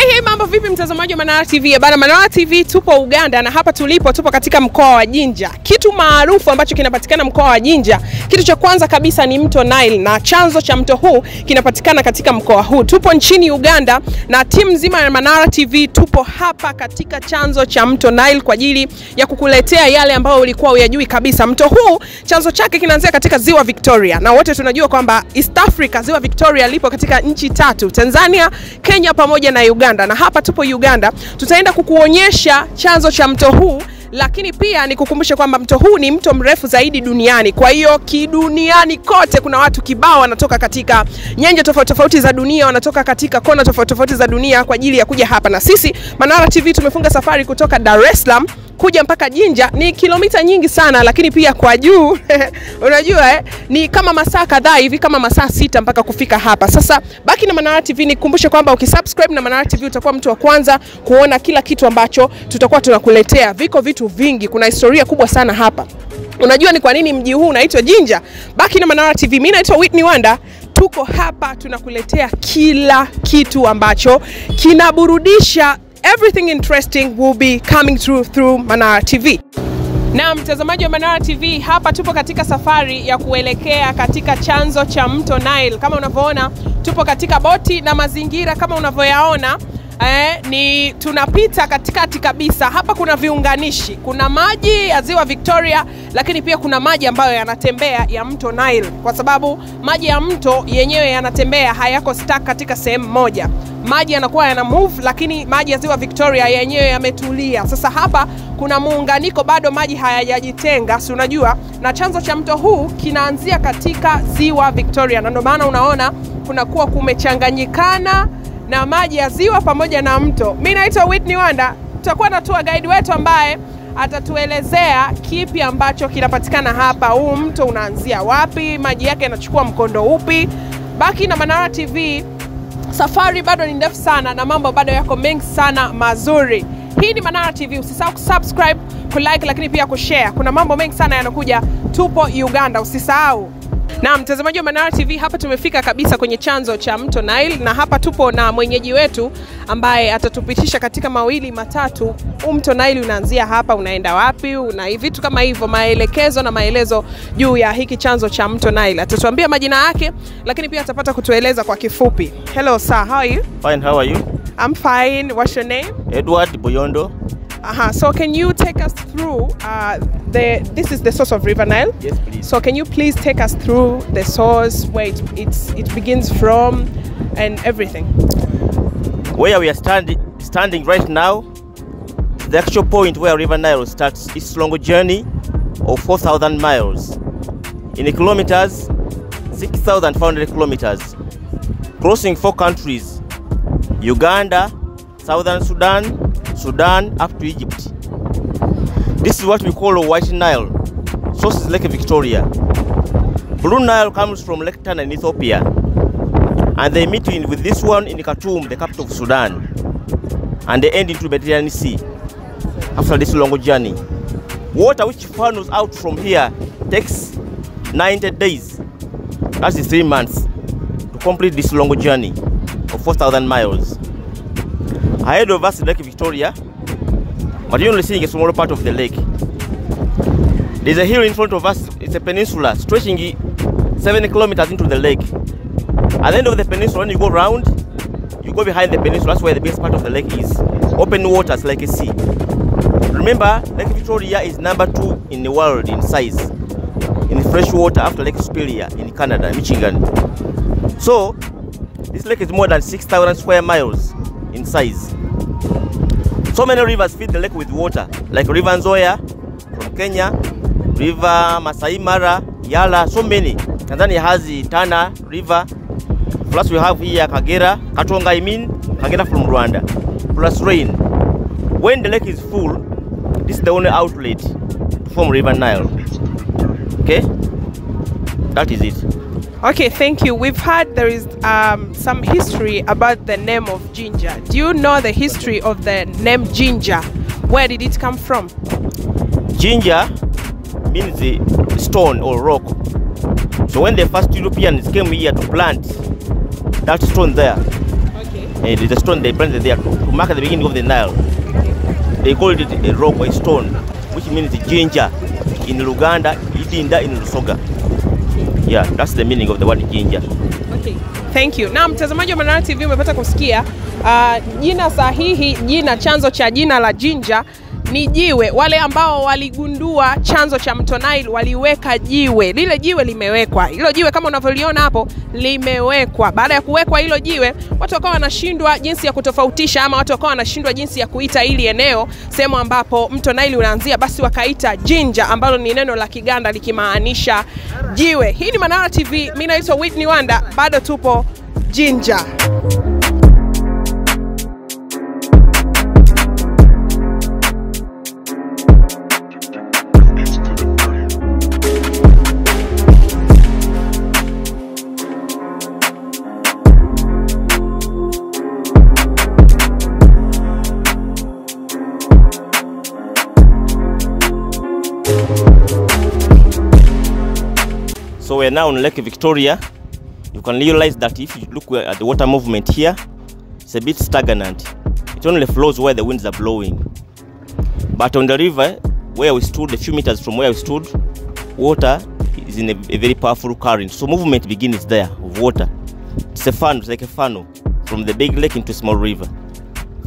Hey, mambo vipi mtazamaji wa Manara TV? Bana, Manara TV tupo Uganda na hapa tupo katika mkoa wa Jinja. Kitu maarufu ambacho kinapatikana mkoa wa Jinja, kitu cha kwanza kabisa ni mto Nile, na chanzo cha mto huu kinapatikana katika mkoa huu. Tupo nchini Uganda na timu nzima ya Manara TV tupo hapa katika chanzo cha mto Nile kwa ajili ya kukuletea yale ambayo ulikuwa hujajui kabisa. Mto huu chanzo chake kinaanzia katika ziwa Victoria, na wote tunajua kwamba East Africa ziwa Victoria lipo katika nchi tatu: Tanzania, Kenya pamoja na Uganda. Na hapa tupo Uganda, tutaenda kukuonyesha chanzo cha mto huu, lakini pia nikukumbushe kwamba mto huu ni mto mrefu zaidi duniani. Kwa hiyo kiduniani kote kuna watu kibao wanatoka katika nyanja tofauti za dunia, wanatoka katika kona tofauti za dunia kwa ajili ya kuja hapa. Na sisi Manara TV tumefunga safari kutoka Dar es Salaam kuja mpaka Jinja. Ni kilomita nyingi sana, lakini pia kwa juu unajua ni kama masaa kadhaa hivi, kama masaa 6 mpaka kufika hapa. Sasa baki na Manara TV, nikukumbushe kwamba ukisubscribe na Manara TV utakuwa mtu wa kwanza kuona kila kitu ambacho tutakuwa tunakuletea. Viko vitu vingi, kuna historia kubwa sana hapa. Unajua ni kwa nini mji huu unaitwa Jinja? Baki na Manara TV. Mimi naitwa Wenye. Tuko hapa tunakuletea kila kitu ambacho kinaburudisha. Everything interesting will be coming through Manara TV. Na mtazamaji wa Manara TV, hapa tupo katika safari ya kuelekea katika chanzo cha mto Nile. Kama unavyoona tupo katika boti na mazingira kama unavyoyaona ni tunapita katikati kabisa. Hapa kuna viunganishi, kuna maji ya ziwa Victoria, lakini pia kuna maji ambayo yanatembea ya mto Nile, kwa sababu maji ya mto yenyewe yanatembea, hayako stuck katika sehemu moja. Maji yanakuwa yana move, lakini maji ya ziwa Victoria yenyewe yametulia. Sasa hapa kuna muunganiko, bado maji hayajajitenga, si unajua, na chanzo cha mto huu kinaanzia katika ziwa Victoria, na ndio maana unaona kunakuwa kumechanganyikana na maji ya ziwa pamoja na mto. Mimi naitwa Wenye. Tutakuwa na tour guide wetu ambaye atatuelezea kipi ambacho kinapatikana hapa. Huu mto unaanzia wapi, maji yake yanachukua mkondo upi. Baki na Manara TV, safari bado ni ndefu sana na mambo bado yako mengi sana mazuri. Hii ni Manara TV, usisahau kusubscribe, kulike, lakini pia kushare. Kuna mambo mengi sana yanakuja. Tupo Uganda, usisahau. Na mtazamaji wa Manara TV, hapa tumefika kabisa kwenye chanzo cha mto Nile, na hapa tupo na mwenyeji wetu ambaye atatupitisha katika mawili matatu. Mto Nile unaanzia hapa, unaenda wapi, na vitu kama hivyo, maelekezo na maelezo juu ya hiki chanzo cha mto Nile. Atatuambia majina yake, lakini pia atapata kutueleza kwa kifupi. Hello sir, how are you? Fine, how are you? I'm fine. What's your name? Edward Boyondo. So can you take us through this is the source of River Nile? Yes, please. So can you please take us through the source, where it begins from and everything? Where we are standing right now, the actual point where River Nile starts its long journey of 4,000 miles. In kilometers, 6,400 kilometers, crossing 4 countries: Uganda, Southern Sudan up to Egypt. This is what we call a White Nile. Source is Lake Victoria. Blue Nile comes from Lake Tana in Ethiopia, and they meet with this one in Khartoum, the capital of Sudan, and they end into the Mediterranean Sea after this long journey. Water which funnels out from here takes 90 days. That's 3 months to complete this long journey of 4,000 miles. Ahead of us is Lake Victoria, but you're only seeing a small part of the lake. There's a hill in front of us. It's a peninsula stretching 7 kilometers into the lake. At the end of the peninsula, when you go round, you go behind the peninsula. That's where the biggest part of the lake is. Open waters like a sea. Remember, Lake Victoria is number 2 in the world in size, in fresh water, after Lake Superior in Canada, Michigan. So, this lake is more than 6,000 square miles in size. So many rivers feed the lake with water, like River Nzoia from Kenya, River Masai Mara, Yala, so many. Tanzania has the Tana River. Plus we have here Kagera, Katonga, Kagera from Rwanda. Plus rain. When the lake is full, this is the only outlet from River Nile. Okay? That is it. Okay, thank you. We've heard there is some history about the name of Jinja. Do you know the history of the name Jinja? Where did it come from? Jinja means the stone or rock. So when the first Europeans came here to plant that stone there, And it's a stone they planted there to mark the beginning of the Nile. They call it a rock or a stone, which means ginger in Uganda, Idinda in Lusoga. Yeah, that's the meaning of the word ginger. Okay, thank you. Na mtazamaji wa Manara TV umepata kusikia jina sahihi, jina chanzo cha jina la ginger ni jiwe. Wale ambao waligundua chanzo cha mto Nile waliweka jiwe. Lile jiwe limewekwa. Hilo jiwe kama unavyoliona hapo limewekwa. Baada ya kuwekwa hilo jiwe, watu wakawa wanashindwa jinsi ya kutofautisha, ama watu wakawa wanashindwa jinsi ya kuita hili eneo sehemu ambapo mto Nile unaanzia, basi wakaita ginger, ambalo ni neno la Kiganda likimaanisha jiwe. Hii ni Manara TV. Mimi naitwa Whitney Wanda. Bado tupo ginger. So we are now on Lake Victoria. You can realize that if you look at the water movement here, it's a bit stagnant. It only flows where the winds are blowing. But on the river, where we stood, a few meters from where we stood, water is in a very powerful current. So movement begins there of water. It's a funnel, it's like a funnel from the big lake into a small river.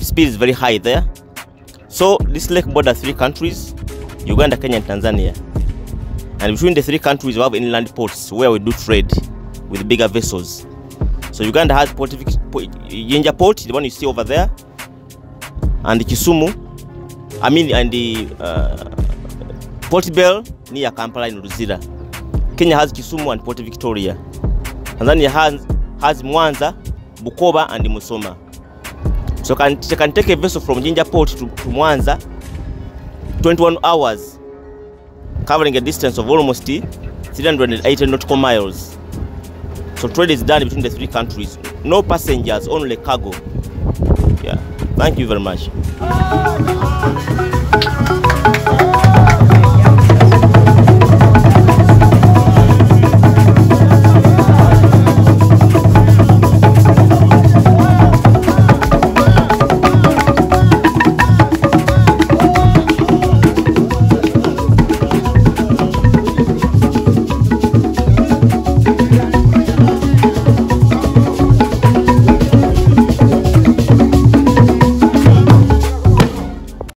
Speed is very high there. So this lake borders 3 countries, Uganda, Kenya and Tanzania. And between the 3 countries, we have inland ports where we do trade with bigger vessels. So Uganda has Ginger Port, the one you see over there, and the Kisumu, and the Port Bell near Kampala in Ruzira. Kenya has Kisumu and Port Victoria. Tanzania has Mwanza, Bukoba and Musoma. So you can take a vessel from Ginger Port to Mwanza, 21 hours. Covering a distance of almost 380 nautical miles. So trade is done between the 3 countries. No passengers, only cargo. Yeah. Thank you very much.